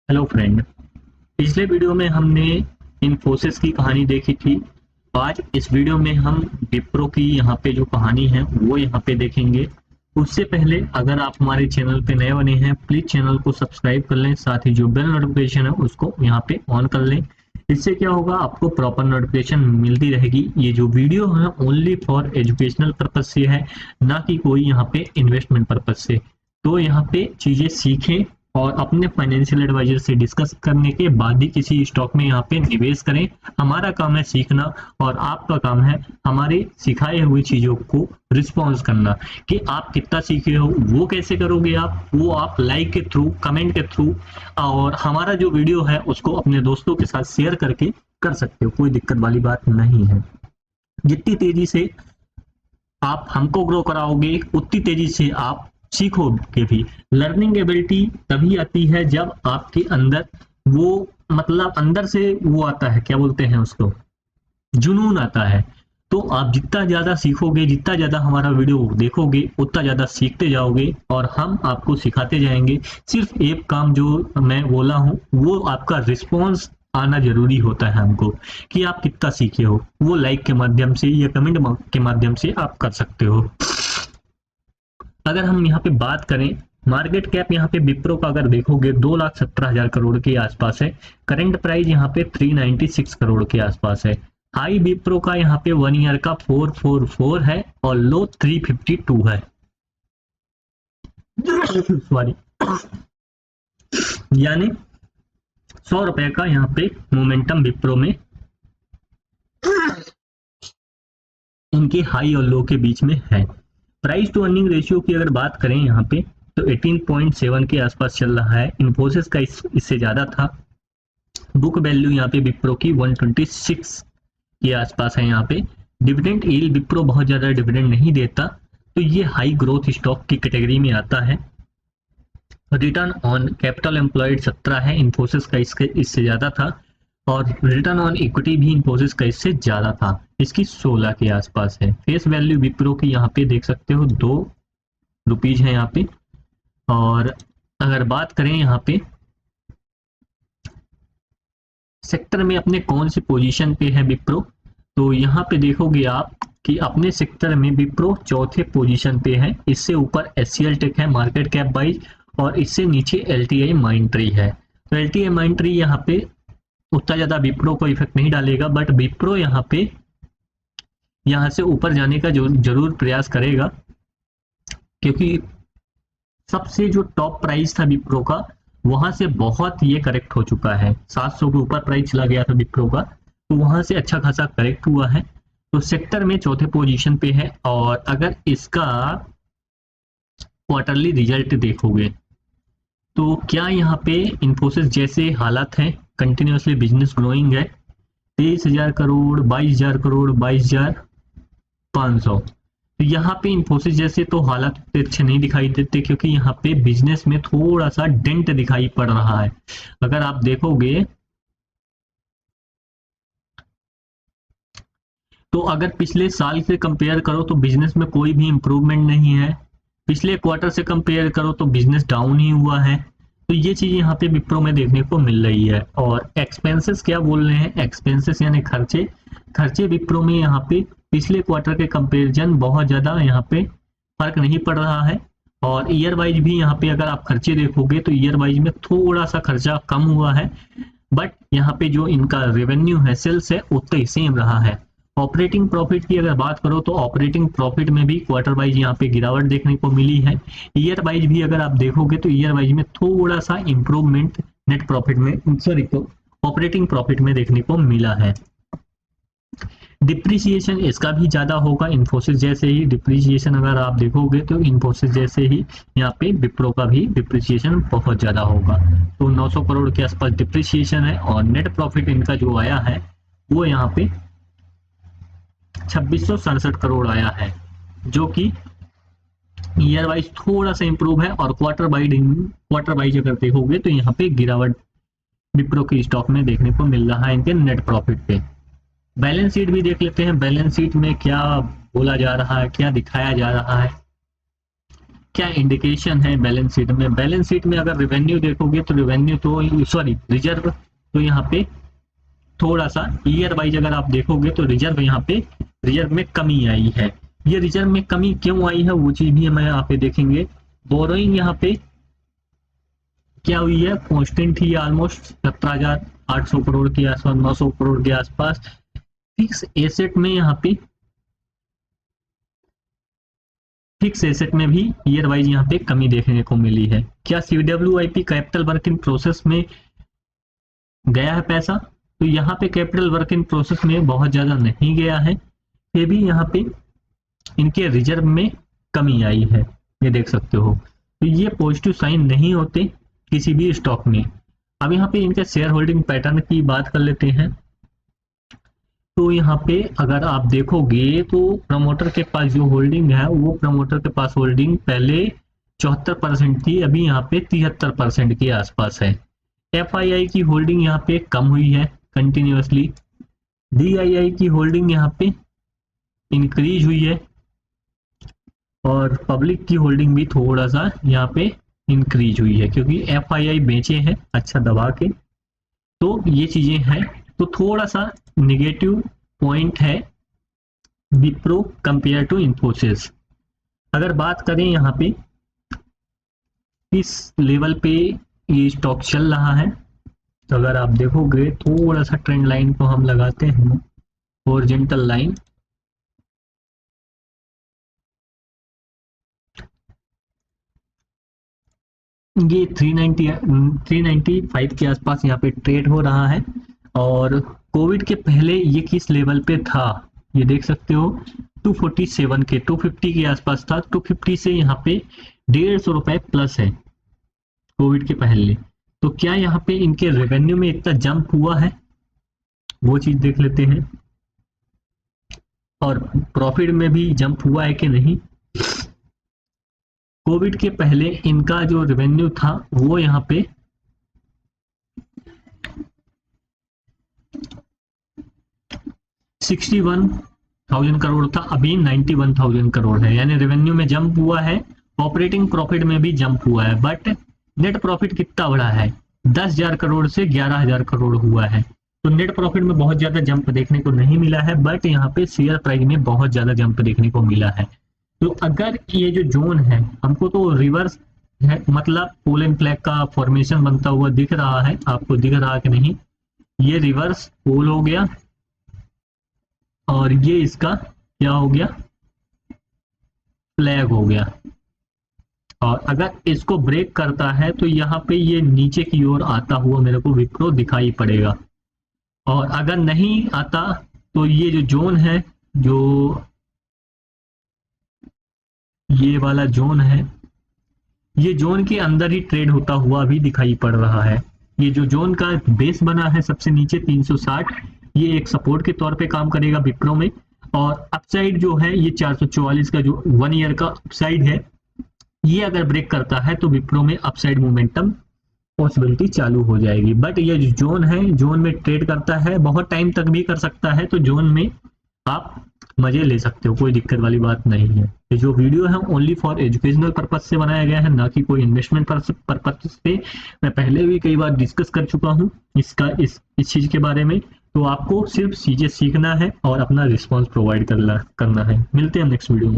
Hello friend. पिछले video में हमने इन्फोसिस की कहानी देखी थी। आज इस वीडियो में हम विप्रो की यहाँ पे जो कहानी है वो यहाँ पे देखेंगे। उससे पहले अगर आप हमारे चैनल पे नए बने हैं प्लीज चैनल को सब्सक्राइब कर लें, साथ ही जो बेल नोटिफिकेशन है उसको यहाँ पे ऑन कर लें। इससे क्या होगा, आपको प्रॉपर नोटिफिकेशन मिलती रहेगी। ये जो वीडियो है ओनली फॉर एजुकेशनल पर्पज से है, ना कि कोई यहाँ पे इन्वेस्टमेंट पर्पज से। तो यहाँ पे चीजें सीखें और अपने फाइनेंशियल एडवाइजर से डिस्कस करने के बाद ही किसी स्टॉक में यहाँ पे निवेश करें। हमारा काम है सीखना और आपका काम है हमारे सिखाए हुए चीजों को रिस्पॉन्स करना कि आप कितना सीखे हो। वो कैसे करोगे आप, वो आप लाइक के थ्रू, कमेंट के थ्रू और हमारा जो वीडियो है उसको अपने दोस्तों के साथ शेयर करके कर सकते हो। कोई दिक्कत वाली बात नहीं है। जितनी तेजी से आप हमको ग्रो कराओगे उतनी तेजी से आप सीखोगे भी। लर्निंग एबिलिटी तभी आती है जब आपके अंदर वो, मतलब अंदर से वो आता है, क्या बोलते हैं उसको, जुनून आता है। तो आप जितना ज्यादा सीखोगे, जितना ज्यादा हमारा वीडियो देखोगे उतना ज्यादा सीखते जाओगे और हम आपको सिखाते जाएंगे। सिर्फ एक काम जो मैं बोला हूँ वो आपका रिस्पॉन्स आना जरूरी होता है हमको, कि आप कितना सीखे हो। वो लाइक के माध्यम से या कमेंट के माध्यम से आप कर सकते हो। अगर हम यहाँ पे बात करें मार्केट कैप, यहाँ पे विप्रो का अगर देखोगे 2,17,000 करोड़ के आसपास है। करंट प्राइस यहाँ पे 396 करोड़ के आसपास है। हाई विप्रो का यहाँ पे 1 ईयर का 444 है और लो 352 है। सॉरी, यानी 100 रुपए का यहाँ पे मोमेंटम विप्रो में इनके हाई और लो के बीच में है। प्राइस टू अर्निंग रेशियो की अगर बात करें यहाँ पे तो 18.7 के आसपास चल रहा है। इन्फोसिस का इससे ज्यादा था। बुक वैल्यू यहाँ पे विप्रो की 126 के आसपास है। यहाँ पे डिविडेंड यील्ड विप्रो बहुत ज्यादा डिविडेंड नहीं देता, तो ये हाई ग्रोथ स्टॉक की कैटेगरी में आता है। रिटर्न ऑन कैपिटल एम्प्लॉयड 17 है, इन्फोसिस का इससे ज्यादा था। और रिटर्न ऑन इक्विटी भी इन्फोसिस का इससे ज्यादा था, इसकी 16 के आसपास है। फेस वैल्यू विप्रो की यहाँ पे देख सकते हो ₹2 है यहाँ पे। और अगर बात करें यहाँ पे सेक्टर में अपने कौन सी पोजीशन पे है विप्रो, तो यहाँ पे देखोगे आप कि अपने सेक्टर में विप्रो चौथे पोजीशन पे है। इससे ऊपर एचसीएल टेक है मार्केट कैप वाइज, और इससे नीचे एलटीआई माइंडट्री है। तो एलटीआई माइंडट्री यहाँ पे उतना ज्यादा विप्रो को इफेक्ट नहीं डालेगा, बट विप्रो यहाँ पे यहाँ से ऊपर जाने का जरूर प्रयास करेगा, क्योंकि सबसे जो टॉप प्राइस था विप्रो का वहां से बहुत ये करेक्ट हो चुका है। 700 के ऊपर प्राइस चला गया था विप्रो का, तो वहां से अच्छा खासा करेक्ट हुआ है। तो सेक्टर में चौथे पोजीशन पे है। और अगर इसका क्वार्टरली रिजल्ट देखोगे तो क्या यहाँ पे इन्फोसिस जैसे हालात हैं, कंटिन्यूसली बिजनेस ग्रोइंग है। 23,000 करोड़, 22,000 करोड़, 22,500। तो यहाँ पे इन्फोसिस जैसे तो हालात उतने अच्छे नहीं दिखाई देते, क्योंकि यहाँ पे बिजनेस में थोड़ा सा डेंट दिखाई पड़ रहा है। अगर आप देखोगे तो अगर पिछले साल से कंपेयर करो तो बिजनेस में कोई भी इंप्रूवमेंट नहीं है। पिछले क्वार्टर से कंपेयर करो तो बिजनेस डाउन ही हुआ है। तो ये चीज यहाँ पे विप्रो में देखने को मिल रही है। और एक्सपेंसेस क्या बोल रहे हैं, एक्सपेंसेस यानी खर्चे, खर्चे विप्रो में यहाँ पे पिछले क्वार्टर के कंपेरिजन बहुत ज्यादा यहाँ पे फर्क नहीं पड़ रहा है। और ईयर वाइज भी यहाँ पे अगर आप खर्चे देखोगे तो ईयर वाइज में थोड़ा सा खर्चा कम हुआ है, बट यहाँ पे जो इनका रेवेन्यू है, सेल्स है, उतना ही सेम रहा है। ऑपरेटिंग प्रॉफिट की अगर बात करो तो ऑपरेटिंग प्रॉफिट में भी क्वार्टर वाइज यहाँ पे गिरावट देखने को मिली है। ईयर वाइज भी अगर आप देखोगे तो ईयर वाइज में थोड़ा सा इंप्रूवमेंट नेट प्रॉफिट में, सॉरी, तो ऑपरेटिंग प्रॉफिट में देखने को मिला है। डिप्रिसिएशन इसका भी ज्यादा होगा इन्फोसिस जैसे ही। डिप्रिसिएशन अगर आप देखोगे तो इन्फोसिस जैसे ही यहाँ पे विप्रो का भी डिप्रिसिएशन बहुत ज्यादा होगा। तो 900 करोड़ के आसपास डिप्रिसिएशन है। और नेट प्रॉफिट इनका जो आया है वो यहाँ पे 2667 करोड़ आया है, जो कि ईयर वाइज थोड़ा सा इंप्रूव है। और क्वार्टर वाइज अगर देखोगे तो यहाँ पे गिरावट विप्रो के स्टॉक में देखने को मिल रहा है इनके नेट प्रॉफिट पे। बैलेंस शीट भी देख लेते हैं। बैलेंस शीट में क्या बोला जा रहा है, क्या दिखाया जा रहा है। क्या इंडिकेशन है बैलेंस शीट में? बैलेंस शीट में अगर रेवेन्यू देखोगे तो रेवेन्यू तो सॉरी रिजर्व तो यहाँ पे थोड़ा सा ईयर वाइज अगर आप देखोगे तो रिजर्व में कमी आई है। ये रिजर्व में कमी क्यों आई है वो चीज भी हम यहाँ पे देखेंगे। बोरोइंग यहाँ पे क्या हुई है, कॉन्स्टेंट थी ऑलमोस्ट 17,800 करोड़ के आसपास, 900 करोड़ के आसपास। फिक्स एसेट में यहाँ पे फिक्स एसेट में भी ईयर वाइज यहाँ पे कमी देखने को मिली है। क्या CWIP capital work in process में गया है पैसा? तो यहाँ पे कैपिटल वर्क इन प्रोसेस में बहुत ज्यादा नहीं गया है, ये भी यहाँ पे इनके रिजर्व में कमी आई है, ये देख सकते हो। तो ये पॉजिटिव साइन नहीं होते किसी भी स्टॉक में। अब यहाँ पे इनके शेयर होल्डिंग पैटर्न की बात कर लेते हैं। तो यहाँ पे अगर आप देखोगे तो प्रमोटर के पास जो होल्डिंग है वो प्रमोटर के पास होल्डिंग पहले 74% थी, अभी यहाँ पे 73% के आसपास है। FII की होल्डिंग यहाँ पे कम हुई है कंटिन्यूअसली। DII की होल्डिंग यहाँ पे इंक्रीज हुई है और पब्लिक की होल्डिंग भी थोड़ा सा यहाँ पे इंक्रीज हुई है क्योंकि FII बेचे हैं अच्छा दबा के। तो ये चीजें हैं, तो थोड़ा सा नेगेटिव पॉइंट है विप्रो कंपेयर टू इन्फोसिस। अगर बात करें यहाँ पे किस लेवल पे ये स्टॉक चल रहा है, तो अगर आप देखोगे थोड़ा सा ट्रेंड लाइन को हम लगाते हैं, हॉरिजॉन्टल लाइन, ये 395 के आसपास यहाँ पे ट्रेड हो रहा है। और कोविड के पहले ये किस लेवल पे था ये देख सकते हो, 247 के 250 के आसपास था। 250 से यहाँ पे 150 रुपए प्लस है कोविड के पहले। तो क्या यहाँ पे इनके रेवेन्यू में इतना जंप हुआ है वो चीज देख लेते हैं, और प्रॉफिट में भी जंप हुआ है कि नहीं। कोविड के पहले इनका जो रेवेन्यू था वो यहाँ पे 61,000 करोड़ था, अभी 91,000 करोड़ है, यानी रेवेन्यू में जंप हुआ है, ऑपरेटिंग प्रॉफिट में भी जंप हुआ है। बट नेट प्रॉफिट कितना बढ़ा है, 10,000 करोड़ से 11,000 करोड़ हुआ है। तो नेट प्रॉफिट में बहुत ज्यादा जंप देखने को नहीं मिला है, बट यहाँ पे शेयर प्राइस में बहुत ज्यादा जंप देखने को मिला है। तो अगर ये जो जोन है हमको तो रिवर्स है, मतलब पोल एंड फ्लैग का फॉर्मेशन बनता हुआ दिख रहा है, आपको दिख रहा कि नहीं, ये रिवर्स पोल हो गया और ये इसका क्या हो गया, फ्लैग हो गया। और अगर इसको ब्रेक करता है तो यहाँ पे ये नीचे की ओर आता हुआ मेरे को विप्रो दिखाई पड़ेगा। और अगर नहीं आता तो ये जो जोन है, जो ये वाला जोन है, ये जोन के अंदर ही ट्रेड होता हुआ भी दिखाई पड़ रहा है। ये जो जोन का बेस बना है सबसे नीचे 360, ये एक सपोर्ट के तौर पे काम करेगा विप्रो में। और अपसाइड जो है ये 444 का जो 1 ईयर का अपसाइड है, ये अगर ब्रेक करता है तो विप्रो में अपसाइड मोमेंटम पॉसिबिलिटी चालू हो जाएगी। बट ये जो जोन है, जोन में ट्रेड करता है, बहुत टाइम तक भी कर सकता है, तो जोन में आप मजे ले सकते हो, कोई दिक्कत वाली बात नहीं है। ये जो वीडियो है ओनली फॉर एजुकेशनल पर्पज से बनाया गया है, ना कि कोई इन्वेस्टमेंट पर्पज से। मैं पहले भी कई बार डिस्कस कर चुका हूँ इस चीज के बारे में। तो आपको सिर्फ चीजें सीखना है और अपना रिस्पॉन्स प्रोवाइड करना है। मिलते हैं नेक्स्ट वीडियो में।